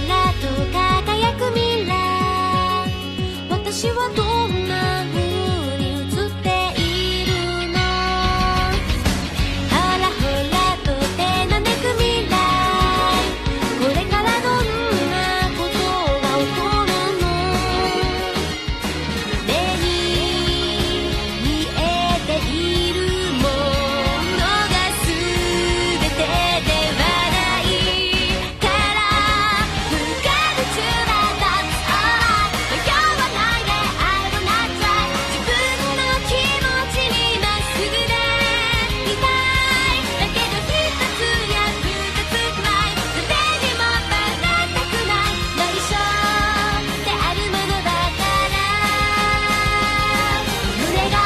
らと輝く未来私はどんな風に映っているのほらほらと手招く未来これからどんなことが起こるの目に見えているものが全てではないから不可宇宙なThat's alright迷わないで I will not try 自分の気持ちにまっすぐでいたいだけど一つや二つくらい誰にもバレたくない内緒であるものだから胸が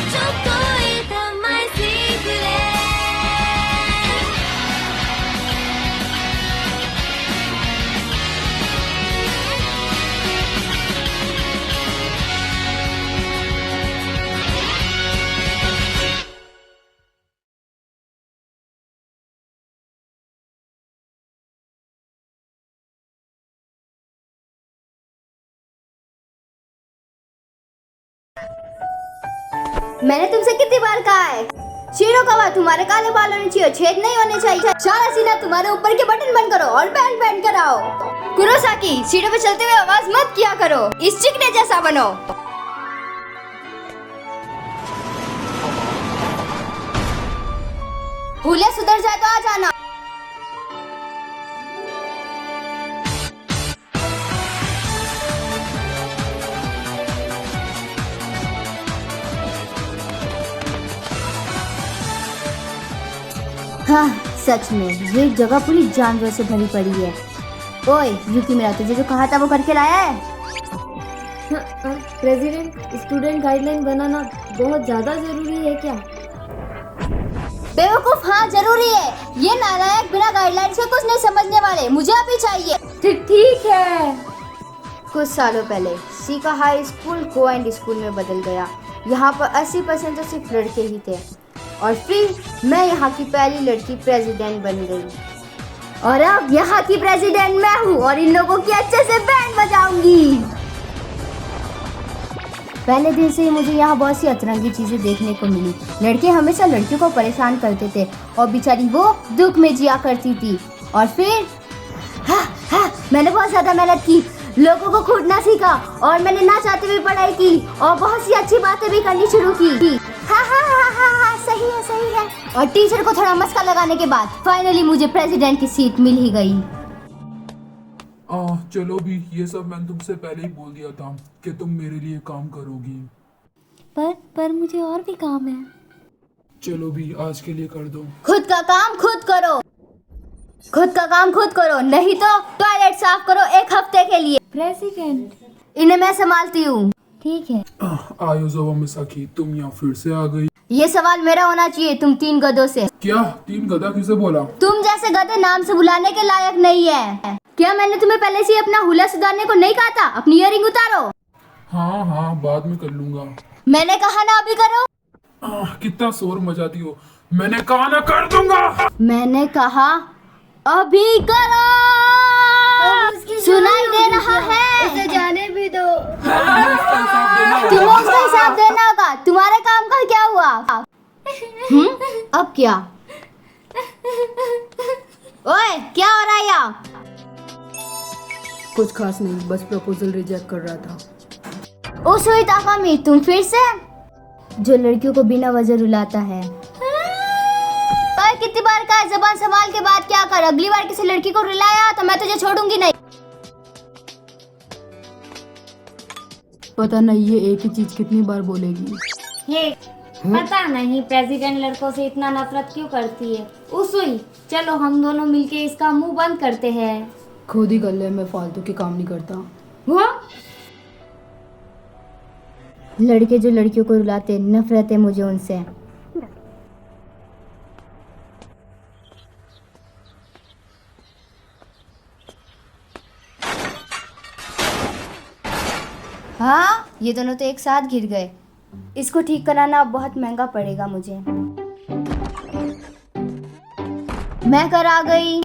ちょっと痛まいしくれमैंने तुमसे कितनी बार कहा है शीरो कवा तुम्हारे काले बाल होने चाहिए छेद नहीं होने चाहिए सारा सीना तुम्हारे ऊपर के बटन बंद करो और बैंड बैंड कराओ कुरोसाकी सीढ़ों पे चलते हुए आवाज मत किया करो इस चिकने जैसा बनो हुलिया सुधर जाए तो आ जाना हाँ सच में ये जगह पूरी जानवरों से भरी पड़ी है ओए यूकी मेरा तुझे जो कहा था वो करके लाया है प्रेसिडेंट स्टूडेंट गाइडलाइन बनाना बहुत ज्यादा जरूरी है क्या? बेवकूफ हाँ जरूरी है ये नालायक बिना गाइडलाइन से कुछ नहीं समझने वाले मुझे अभी चाहिए ठीक है। कुछ सालों पहले सीका हाई स्कूल को एंड स्कूल में बदल गया यहाँ पर 80% तो सिर्फ लड़के ही थे और फिर मैं यहाँ की पहली लड़की प्रेसिडेंट बन गई और अब यहाँ की प्रेसिडेंट मैं हूँ और इन लोगों की अच्छे से बैंड बजाऊंगी पहले दिन से ही मुझे यहाँ बहुत सी अतरंगी चीजें देखने को मिली लड़के हमेशा लड़कियों को परेशान करते थे और बेचारी वो दुख में जिया करती थी और फिर मैंने बहुत ज्यादा मेहनत की लोगों को कूदना सीखा और मैंने ना चाहते हुए पढ़ाई की और बहुत सी अच्छी बातें भी करनी शुरू की हाँ सही है और टीचर को थोड़ा मस्का लगाने के बाद फाइनली मुझे प्रेसिडेंट की सीट मिल ही गई चलो भी ये सब मैंने तुमसे पहले ही बोल दिया था कि तुम मेरे लिए काम करोगी पर मुझे और भी काम है। चलो भी आज के लिए कर दो खुद का काम खुद करो नहीं तो टॉयलेट साफ करो 1 हफ्ते के लिए प्रेसिडेंट इन्हें मैं संभालती हूँ ठीक है। आयोज़ावा मिसाकी तुम यहाँ फिर से आ गई ये सवाल मेरा होना चाहिए तुम 3 गधों से क्या 3 गधा किसे बोला तुम जैसे गधे नाम से बुलाने के लायक नहीं है क्या मैंने तुम्हें पहले से ही अपना हुला सुधारने को नहीं कहा था अपनी इयरिंग उतारो हाँ बाद में कर लूंगा मैंने कहा ना अभी करो कितना शोर मचाती हो मैंने कहा ना कर दूंगा मैंने कहा अभी करो सुनाई दे रहा है उसे जाने भी दो। तुम्हें उसका हिसाब देना होगा तुम्हारे काम का क्या हुआ अब क्या ओए क्या हो रहा है यहाँ कुछ खास नहीं बस प्रपोजल रिजेक्ट कर रहा था। ओ सुई ताकामी तुम फिर से जो लड़कियों को बिना वजह रुलाता है ओए कितनी बार कहा जबान संभाल के बात क्या कर अगली बार किसी लड़की को रुलाया तो मैं तुझे छोड़ूंगी नहीं पता नहीं ये एक ही चीज कितनी बार बोलेगी ये पता नहीं प्रेसिडेंट लड़कों से इतना नफरत क्यों करती है। उसुई चलो हम दोनों मिलके इसका मुंह बंद करते हैं। खुद ही कर ले मैं फालतू के काम नहीं करता। हुआ लड़के जो लड़कियों को रुलाते नफरत है मुझे उनसे हाँ ये दोनों तो एक साथ गिर गए इसको ठीक कराना अब बहुत महंगा पड़ेगा मुझे मैं कर आ गई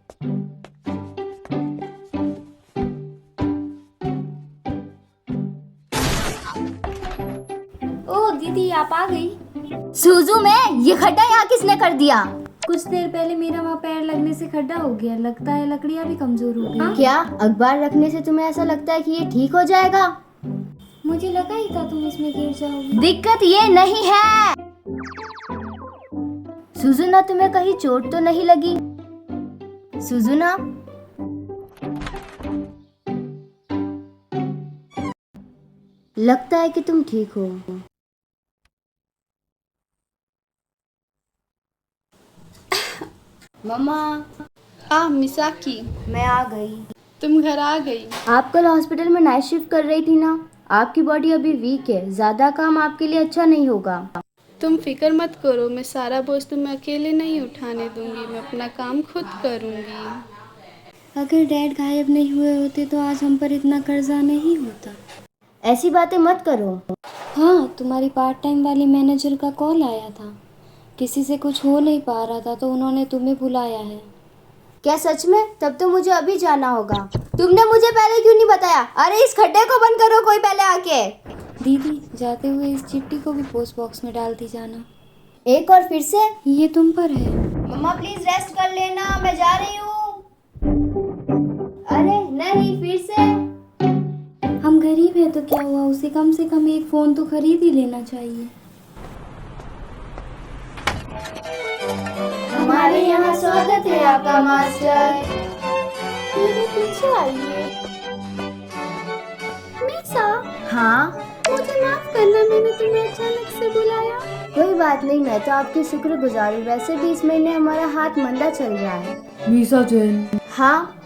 सुजू में ये खड्डा यहाँ किसने कर दिया? कुछ देर पहले मेरा वहाँ पैर लगने से खड्डा हो गया, लगता है लकड़ियाँ भी कमजोर हो गई। क्या अखबार रखने से तुम्हें ऐसा लगता है कि ये ठीक हो जाएगा? मुझे लगा ही था तुम इसमें गिर जाओगी। दिक्कत ये नहीं है। सुजुना, तुम्हें कहीं चोट तो नहीं लगी? सुजुना, लगता है कि तुम ठीक हो। मम्मा, मिसाकी, मैं आ गई। तुम घर आ गई। आप कल हॉस्पिटल में नाइट शिफ्ट कर रही थी ना? आपकी बॉडी अभी वीक है, ज्यादा काम आपके लिए अच्छा नहीं होगा। तुम फिक्र मत करो, मैं सारा बोझ तुम्हें अकेले नहीं उठाने दूंगी, मैं अपना काम खुद करूंगी। अगर डैड गायब नहीं हुए होते तो आज हम पर इतना कर्जा नहीं होता। ऐसी बातें मत करो। हाँ, तुम्हारी पार्ट टाइम वाली मैनेजर का कॉल आया था, किसी से कुछ हो नहीं पा रहा था तो उन्होंने तुम्हें बुलाया है। क्या सच में? तब तो मुझे अभी जाना होगा। तुमने मुझे पहले क्यों नहीं बताया? अरे इस खड्डे को बंद करो कोई पहले आके। दीदी, जाते हुए इस चिट्ठी को भी पोस्ट बॉक्स में डालती जाना। एक और फिर से? ये तुम पर है। मम्मा प्लीज रेस्ट कर लेना, मैं जा रही हूँ। अरे नहीं, फिर से? हम गरीब हैं तो क्या हुआ, उसे कम से कम एक फोन तो खरीद ही लेना चाहिए। हमारे यहाँ स्वागत है आपका मास्टर। पीछे आइए। मिसा, हाँ, मुझे माफ करना, मैंने तुम्हें अचानक से बुलाया। कोई बात नहीं, मैं तो आपकी शुक्रगुजार हूँ। वैसे भी इस महीने हमारा हाथ मंदा चल रहा है। मीसा जैन, हाँ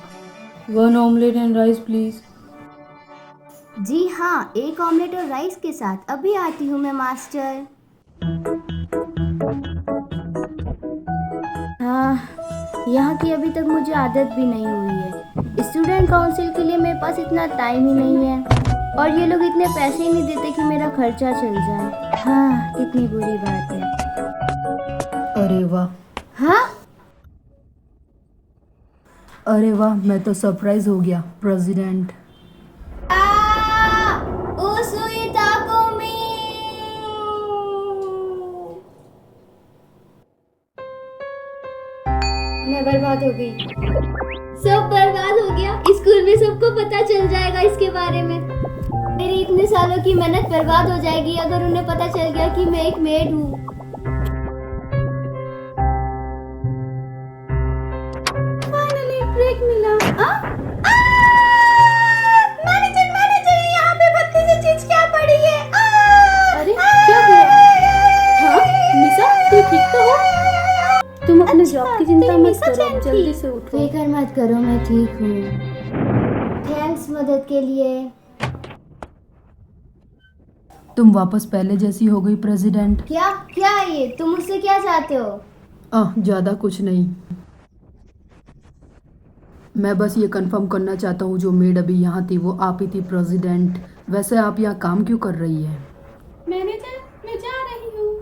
1 ऑमलेट एंड राइस प्लीज। जी हाँ, एक ऑमलेट और राइस के साथ। अभी आती हूँ मैं मास्टर। हाँ, यहाँ की अभी तक मुझे आदत भी नहीं हुई है। स्टूडेंट काउंसिल के लिए मेरे पास इतना टाइम ही नहीं है, और ये लोग इतने पैसे ही नहीं देते कि मेरा खर्चा चल जाए। हाँ, कितनी बुरी बात है। अरे वाह, हाँ, अरे वाह, मैं तो सरप्राइज हो गया प्रेसिडेंट। मैं बर्बाद हो गई। सब बर्बाद हो गया। स्कूल में सबको पता चल जाएगा इसके बारे में। मेरी इतने सालों की मेहनत बर्बाद हो जाएगी अगर उन्हें पता चल गया कि मैं एक मेड हूँ। फाइनली ब्रेक मिला। मैनेजर, यहाँ पे भत्ती से चीज क्या पड़ी है? अरे क्या हुआ? हाँ मिसा, तू ठीक तो हो? तुम अपने जॉब की चिंता मत करो, अब जल्दी से उठो। फिक्र मत करो, मैं ठीक हूँ। थैंक्स मदद के लिए। तुम वापस पहले जैसी हो गई प्रेसिडेंट। क्या क्या है ये? तुम मुझसे क्या चाहते हो? ज़्यादा कुछ नहीं, मैं बस ये कंफर्म करना चाहता हूँ जो मेड अभी यहाँ थी वो आप ही थी प्रेसिडेंट। वैसे आप यहाँ काम क्यों कर रही है? मैनेजर, मैं जा रही हूँ।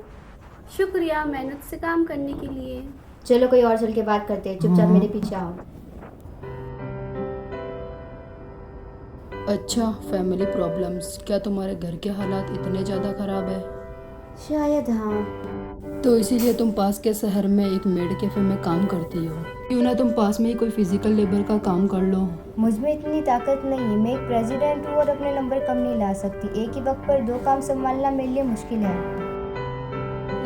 शुक्रिया मेहनत से काम करने के लिए। चलो कोई और चल के बात करते हैं, चुपचाप मेरे पीछे आओ। अच्छा, फैमिली प्रॉब्लम्स। क्या तुम्हारे घर के हालात इतने ज़्यादा ख़राब है? शायद हाँ। तो इसीलिए तुम पास के शहर में एक मेड कैफे में काम करती हो। क्यों ना तुम पास में ही कोई फिजिकल लेबर का काम कर लो। मुझ में इतनी ताकत नहीं है। मैं एक प्रेसिडेंट हूँ और अपने नंबर कम नहीं ला सकती। एक ही वक्त पर 2 काम संभालना मेरे लिए मुश्किल है।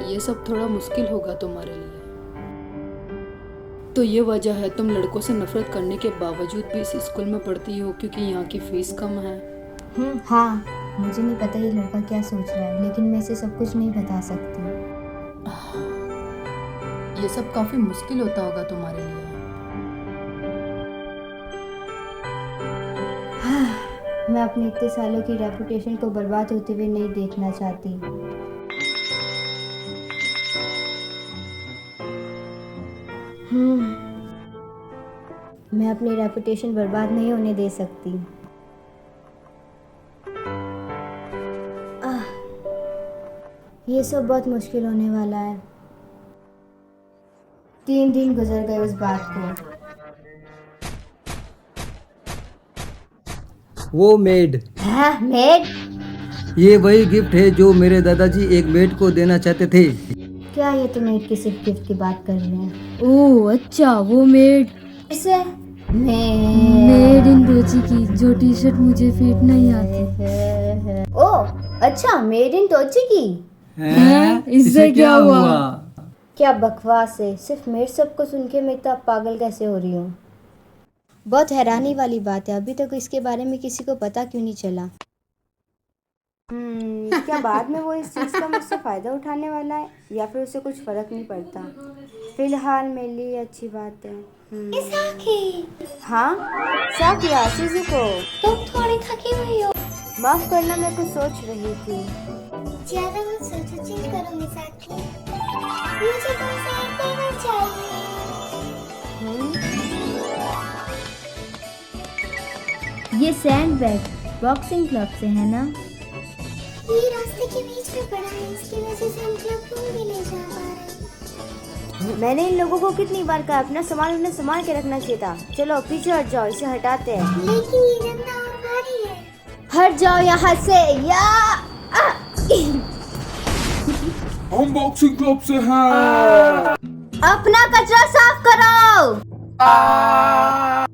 ये सब थोड़ा मुश्किल होगा तुम्हारे लिए। तो ये वजह है तुम लड़कों से नफरत करने के बावजूद भी इस स्कूल में पढ़ती हो क्योंकि यहाँ की फीस कम है। हाँ, मुझे नहीं पता ये लड़का क्या सोच रहा है, लेकिन मैं इसे सब कुछ नहीं बता सकती। ये सब काफी मुश्किल होता होगा तुम्हारे लिए। मैं अपने इतने सालों की रेपुटेशन को बर्बाद होते हुए नहीं देखना चाहती। मैं अपनी रेपुटेशन बर्बाद नहीं होने दे सकती। ये सब बहुत मुश्किल होने वाला है। 3 दिन गुजर गए उस बात को। वो मेड हाँ, मेड? ये वही गिफ्ट है जो मेरे दादाजी एक मेड को देना चाहते थे। क्या ये तो मेड की सिर्फ गिफ्ट की बात कर रहे हैं? ओह अच्छा, वो मेड इसे मेड इन दोची की जो टी शर्ट मुझे फिट नहीं आती। ओ अच्छा, मेड इन टोची की। हैं? इससे क्या हुआ? क्या बकवास है, सिर्फ मेड सबको सुन के मैं इतना पागल कैसे हो रही हूँ। बहुत हैरानी वाली बात है, अभी तक इसके बारे में किसी को पता क्यों नहीं चला। क्या बाद में वो इस चीज़ का मुझसे फ़ायदा उठाने वाला है या फिर उसे कुछ फ़र्क नहीं पड़ता। फिलहाल मेरे लिए अच्छी बात है। हाँ साकिया, सुजुको, तुम थोड़ी थकी हुई हो। माफ़ करना, मैं कुछ सोच रही थी। ज्यादा मत सोचो, चिल करो मिसाकी। मुझे तुमसे एक फेवर चाहिए। ये सैंड बैग बॉक्सिंग क्लब से है ना? ये रास्ते के बीच में पड़ा है, इसकी वजह से हम क्लब रूम भी नहीं जा पा रहे। मैंने इन लोगों को कितनी बार कहा अपना सामान उन्हें संभाल के रखना चाहिए था। चलो पीछे हट जाओ, इसे हटाते हैं। लेकिन ये गंदा और भारी है। हट जाओ यहाँ से या हम बॉक्सिंग क्लब से हैं। अपना कचरा साफ करो।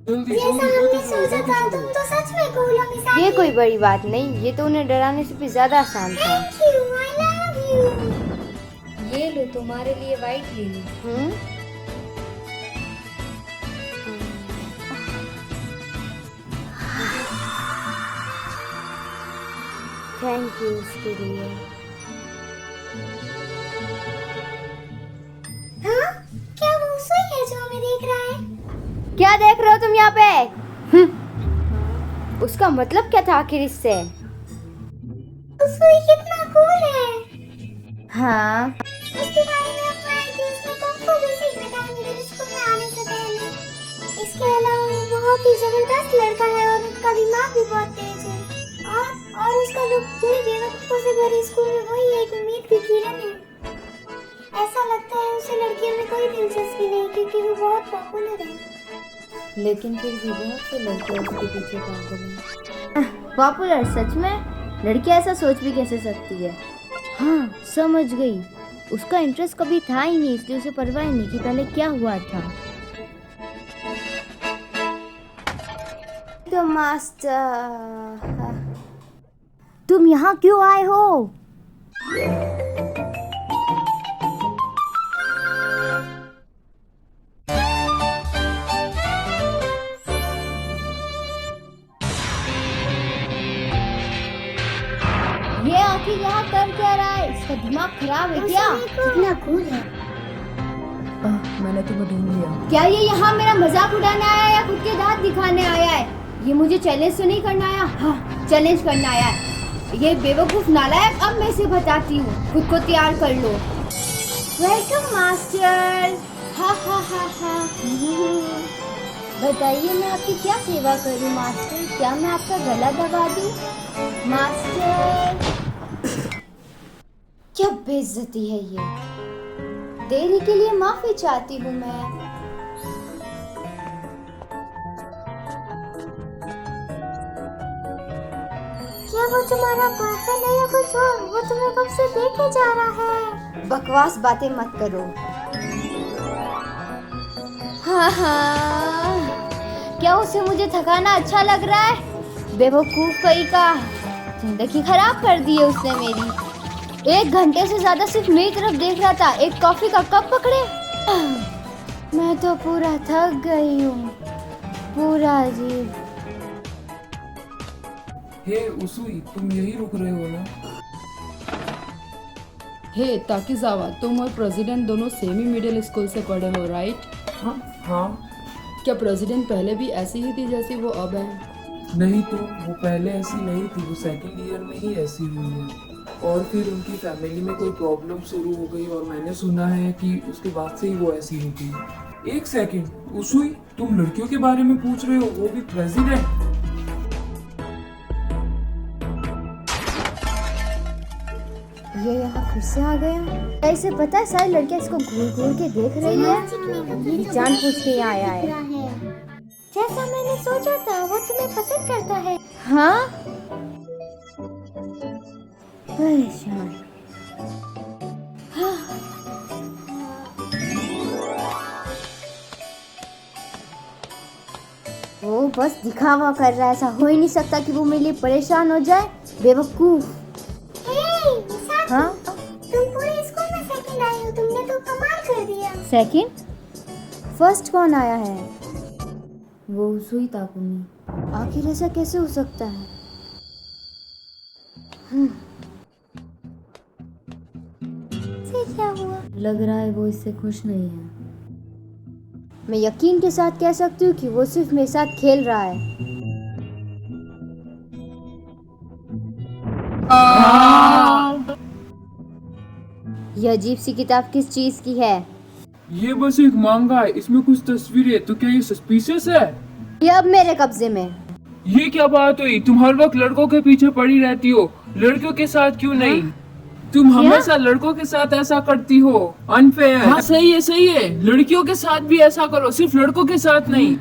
जल्दी जैसा हमने सोचा था, तुम तो सच में कूल हो मिसाकी। ये कोई बड़ी बात नहीं, ये तो उन्हें डराने से भी ज्यादा आसान था। Thank you, I love you। ये लो तुम्हारे लिए वाइट लिली। थैंक यू उसके लिए। हाँ? क्या वो सुई है जो हमें देख रहा है? क्या देख रहे हो तुम यहाँ पे? उसका मतलब क्या था आखिर इससे? सुई कितना कूल है। हाँ इसके बारे में हम पढ़ाई थी, उसमें तुमको भी सीखने का मिले स्कूल में आने से पहले। इसके अलावा वो बहुत ही जबरदस्त लड़का है और उसका दिमाग भी बहुत तेज है। और उसका लुक पूरी बेवकूफों से भरे स्कूल में वही एक उम्मीद की किरण है। ऐसा लगता है उसे लड़कियों में कोई दिलचस्पी नहीं क्योंकि वो बहुत पॉपुलर है। लेकिन फिर भी बहुत से लड़के उसके पीछे पागल हैं। पॉपुलर? सच में? लड़की ऐसा सोच भी कैसे सकती है? हाँ समझ गई, उसका इंटरेस्ट कभी था ही नहीं, इसलिए उसे परवाह ही नहीं कि पहले क्या हुआ था। तो मास्टर, तुम यहाँ क्यों आए हो? ये आखिर यहाँ कर क्या रहा है? इसका दिमाग खराब है क्या? कितना कूल है। मैंने तुम्हें ढूंढ लिया। क्या ये यहाँ मेरा मजाक उड़ाने आया या खुद के दांत दिखाने आया है? ये मुझे चैलेंज तो नहीं करना आया? हाँ चैलेंज करना आया है। ये बेवकूफ नालायक, अब मैं इसे बताती हूँ, खुद को तैयार कर लो। Welcome master. हा हा हा हा। बताइए मैं आपकी क्या सेवा करूँ मास्टर? क्या मैं आपका गला दबा दूँ? मास्टर क्या बेइज्जती है ये। देरी के लिए माफी चाहती हूँ मैं। क्या वो तुम्हारा बॉयफ्रेंड है या कुछ और? वो तुम्हें कब से देखे जा रहा है। बकवास बातें मत करो। हाँ हाँ, क्या उसे मुझे थकाना अच्छा लग रहा है? बेवकूफ कहीं का, जिंदगी खराब कर दी है उसने मेरी। 1 घंटे से ज्यादा सिर्फ मेरी तरफ देख रहा था, एक कॉफी का कप पकड़े। मैं तो पूरा थक गई हूँ, पूरा अजीब। हे उसुई, तुम यही रुक रहे हो ना? हे ताकिजावा, तुम और प्रेसिडेंट दोनों सेमी मिडिल स्कूल से पढ़े हो राइट? हाँ हाँ। क्या प्रेसिडेंट पहले भी ऐसी ही थी जैसी वो अब है? नहीं तो वो पहले ऐसी नहीं थी, वो सेकंड ईयर में ही ऐसी हुई है और फिर उनकी फैमिली में कोई प्रॉब्लम शुरू हो गई और मैंने सुना है कि उसके बाद से ही वो ऐसी हो गई। 1 सेकंड उसुई, तुम लड़कियों के बारे में पूछ रहे हो, वो भी प्रेसिडेंट? ये यहाँ फिर से आ गया। ऐसे पता है सारी लड़कियाँ इसको घूर घूर के देख रही है। ये जानबूझ के यहाँ आया है। जैसा मैंने सोचा था, वो तुम्हें पसंद करता है। हाँ परेशान। वो बस दिखावा कर रहा है, ऐसा हो ही नहीं सकता कि वो मेरे लिए परेशान हो जाए, बेवकूफ। हाँ तुम पूरे स्कूल में सेकंड आई हो, तुमने तो कमाल कर दिया। सेकंड? फर्स्ट कौन आया है? वो सुई ताकुमी। आखिर ऐसा कैसे हो सकता है? क्या हुआ? लग रहा है वो इससे खुश नहीं है। मैं यकीन के साथ कह सकती हूँ कि वो सिर्फ मेरे साथ खेल रहा है। यह अजीब सी किताब किस चीज की है? ये बस एक मांगा है, इसमें कुछ तस्वीरें, तो क्या ये सस्पिशियस है? ये अब मेरे कब्जे में। ये क्या बात हुई? तुम हर वक्त लड़कों के पीछे पड़ी रहती हो, लड़कियों के साथ क्यों नहीं? तुम हमेशा लड़कों के साथ ऐसा करती हो, अनफेयर। हाँ सही है, लड़कियों के साथ भी ऐसा करो, सिर्फ लड़कों के साथ नहीं।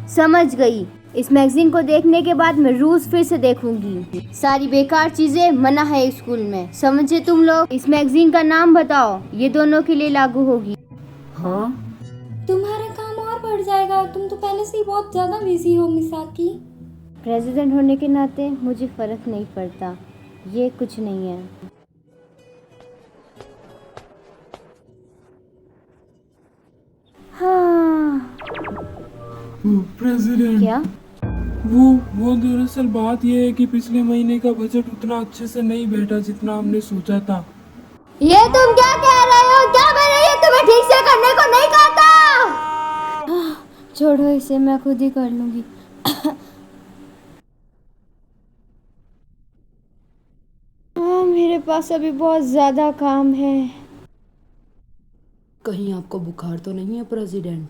समझ गई। इस मैगजीन को देखने के बाद मैं रूल्स फिर से देखूंगी। सारी बेकार चीजें मना है स्कूल में, समझे तुम लोग? इस मैगजीन का नाम बताओ, ये दोनों के लिए लागू होगी। हाँ तुम्हारा काम और बढ़ जाएगा, तुम तो पहले से ही बहुत ज्यादा बिजी हो मिसाकी। प्रेसिडेंट होने के नाते मुझे फर्क नहीं पड़ता, ये कुछ नहीं है। हाँ। प्रेसिडेंट, क्या? वो दरअसल बात ये है कि पिछले महीने का बजट उतना अच्छे से नहीं बैठा जितना हमने सोचा था। ये तुम क्या कह रहे हो? क्या मैंने ये तुम्हें ठीक से करने को नहीं कहा था? छोड़ो इसे, मैं खुद ही कर लूंगी। मेरे पास अभी बहुत ज्यादा काम है। कहीं आपको बुखार तो नहीं है प्रेसिडेंट?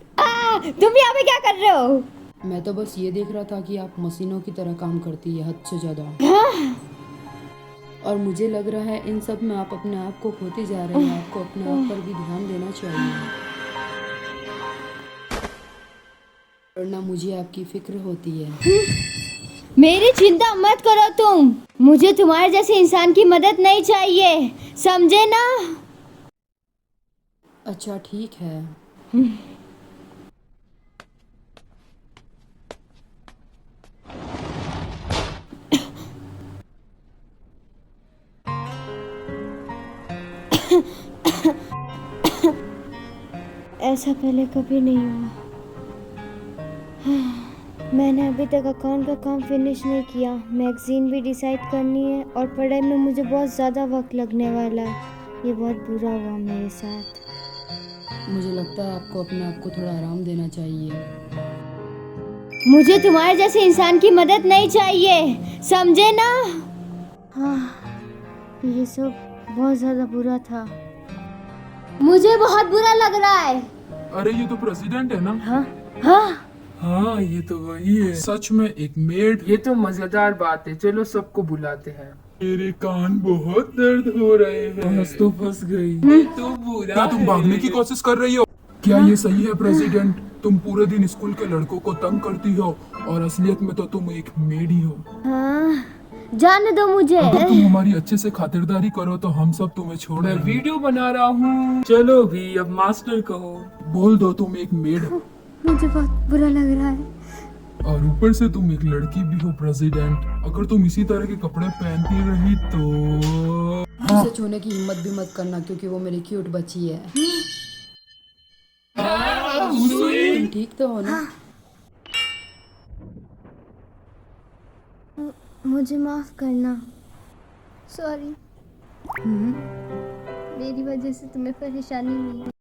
तुम यहाँ पे क्या कर रहे हो? मैं तो बस ये देख रहा था कि आप मशीनों की तरह काम करती है, हद से ज्यादा। और मुझे लग रहा है इन सब में आप अपने आप को खोती जा रहे हैं। आपको अपने आप पर भी ध्यान देना चाहिए, वरना मुझे आपकी फिक्र होती है। मेरी चिंता मत करो तुम, मुझे तुम्हारे जैसे इंसान की मदद नहीं चाहिए, समझे ना? अच्छा ठीक है। ऐसा पहले कभी नहीं हुआ। मैंने अभी तक अकाउंट का काम फिनिश नहीं किया, मैगजीन भी डिसाइड करनी है और पढ़ाई में मुझे बहुत ज़्यादा वक्त लगने वाला है। ये बहुत बुरा हुआ मेरे साथ। मुझे लगता है आपको अपने आप को थोड़ा आराम देना चाहिए। मुझे तुम्हारे जैसे इंसान की मदद नहीं चाहिए, समझे ना? हाँ, ये सब बहुत ज़्यादा बुरा था। मुझे बहुत बुरा लग रहा है। अरे ये तो प्रेसिडेंट है ना? हाँ, हाँ ये तो वही है। सच में एक मेड। ये तो मजेदार बात है, चलो सबको बुलाते हैं। मेरे कान बहुत दर्द हो रहे हैं। बस तो फंस गई। ये तो बुरा क्या तुम भागने की कोशिश कर रही हो? क्या ये सही है प्रेसिडेंट? तुम पूरे दिन स्कूल के लड़कों को तंग करती हो और असलियत में तो तुम एक मेड ही हो। हाँ, जाने दो मुझे। अगर तुम हमारी अच्छे से खातिरदारी करो तो हम सब तुम्हें छोड़ मैं वीडियो बना रहा हूँ। चलो भी अब मास्टर कहो। बोल दो तुम एक मेड हो मुझे बहुत बुरा लग रहा है। और ऊपर से तुम एक लड़की भी हो प्रेसिडेंट। अगर तुम इसी तरह के कपड़े पहनती रही तो उसे छूने की हिम्मत भी मत करना, क्योंकि वो मेरी क्यूट बच्ची है। तुम ठीक तो हो ना? मुझे माफ करना, सॉरी। मेरी वजह से तुम्हें परेशानी हुई।